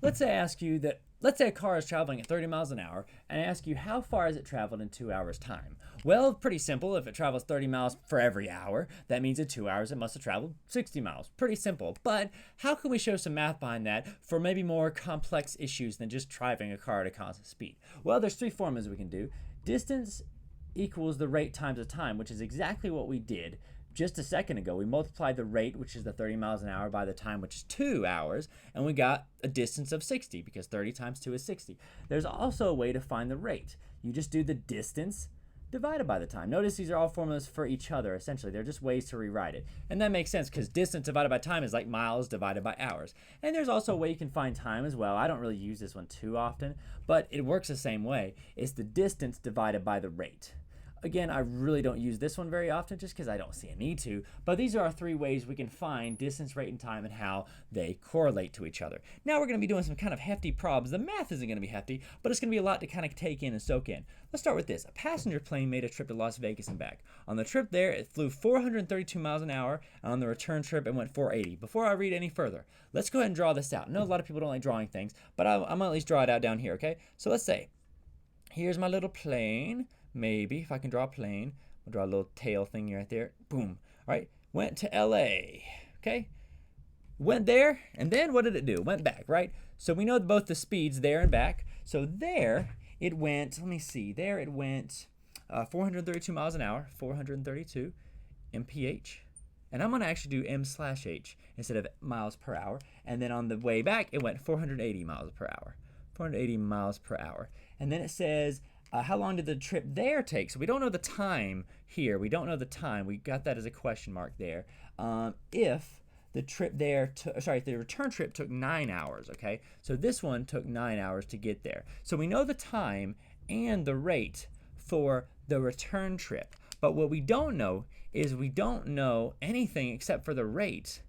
let's say I ask you that, let's say a car is traveling at 30 miles an hour, and I ask you how far has it traveled in 2 hours time? Well, pretty simple. If it travels 30 miles for every hour, that means in 2 hours it must have traveled 60 miles. Pretty simple. But how can we show some math behind that for maybe more complex issues than just driving a car at a constant speed? Well, there's three formulas we can do. Distance equals the rate times the time, which is exactly what we did just a second ago. We multiplied the rate, which is the 30 miles an hour, by the time, which is 2 hours, and we got a distance of 60 because 30 times 2 is 60. There's also a way to find the rate. You just do the distance divided by the time. Notice these are all formulas for each other, essentially. They're just ways to rewrite it. And that makes sense because distance divided by time is like miles divided by hours. And there's also a way you can find time as well. I don't really use this one too often, but it works the same way. It's the distance divided by the rate. Again, I really don't use this one very often just because I don't see a need to, but these are our three ways we can find distance, rate, and time and how they correlate to each other. Now we're going to be doing some kind of hefty problems. The math isn't going to be hefty, but it's going to be a lot to kind of take in and soak in. Let's start with this. A passenger plane made a trip to Las Vegas and back. On the trip there, it flew 432 miles an hour, and on the return trip, it went 480. Before I read any further, let's go ahead and draw this out. I know a lot of people don't like drawing things, but I'm going to at least draw it out down here, okay? So let's say, here's my little plane. Maybe if I can draw a plane, we'll draw a little tail thing right there. Boom. All right. Went to LA. Okay. Went there, and then what did it do? Went back, right? So we know both the speeds there and back. So there it went, let me see, there it went 432 miles an hour, 432 mph. And I'm going to actually do m/h instead of miles per hour. And then on the way back, it went 480 miles per hour. 480 miles per hour. And then it says, how long did the trip there take? So we don't know the time here. We don't know the time. We got that as a question mark there. If the trip there, the return trip took 9 hours, okay? So this one took 9 hours to get there. So we know the time and the rate for the return trip. But what we don't know is we don't know anything except for the rate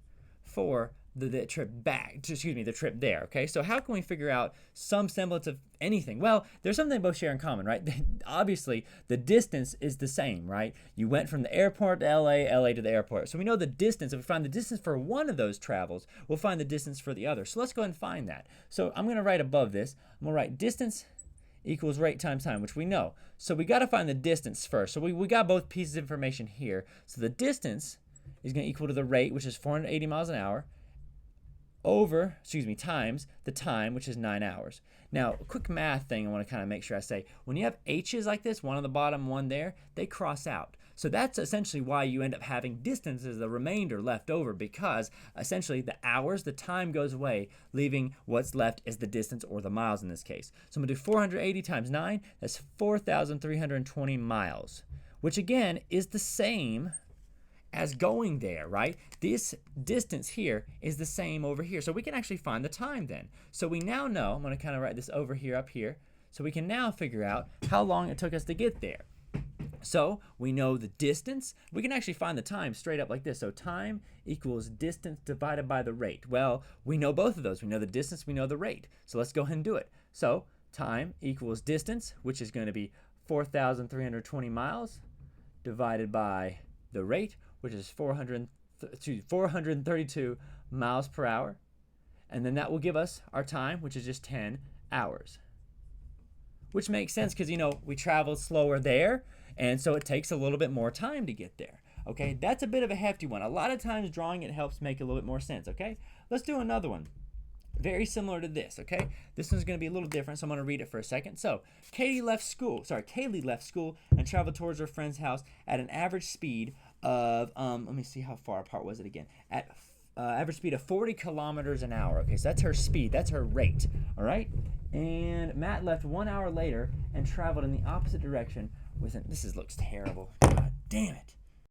for the trip back, the trip there, okay? So how can we figure out some semblance of anything? Well, there's something they both share in common, right? Obviously, the distance is the same, right? You went from the airport to LA, LA to the airport. So we know the distance. If we find the distance for one of those travels, we'll find the distance for the other. So let's go ahead and find that. So I'm going to write above this, I'm going to write distance equals rate times time, which we know. So we got to find the distance first. So we got both pieces of information here. So the distance is going to equal to the rate, which is 480 miles an hour, times the time, which is 9 hours. Now, a quick math thing I want to kind of make sure I say, when you have H's like this, one on the bottom, one there, they cross out. So that's essentially why you end up having distance as the remainder left over, because essentially the hours, the time goes away, leaving what's left as the distance, or the miles in this case. So I'm going to do 480 times 9, that's 4,320 miles, which again is the same as going there, right? This distance here is the same over here. So we can actually find the time then. So we now know, I'm going to kind of write this over here, up here, so we can now figure out how long it took us to get there. So we know the distance. We can actually find the time straight up like this. So time equals distance divided by the rate. Well, we know both of those. We know the distance, we know the rate. So let's go ahead and do it. So time equals distance, which is going to be 4,320 miles divided by the rate, which is 432 miles per hour. And then that will give us our time, which is just 10 hours. Which makes sense because, we traveled slower there, and so it takes a little bit more time to get there. Okay, that's a bit of a hefty one. A lot of times drawing it helps make a little bit more sense, okay? Let's do another one. Very similar to this, okay? This one's going to be a little different, so I'm going to read it for a second. So, Kaylee left school and traveled towards her friend's house at an average speed of, let me see, how far apart was it again? At average speed of 40 kilometers an hour. Okay, so that's her speed, that's her rate, all right? And Matt left 1 hour later and traveled in the opposite direction this looks terrible. God damn it.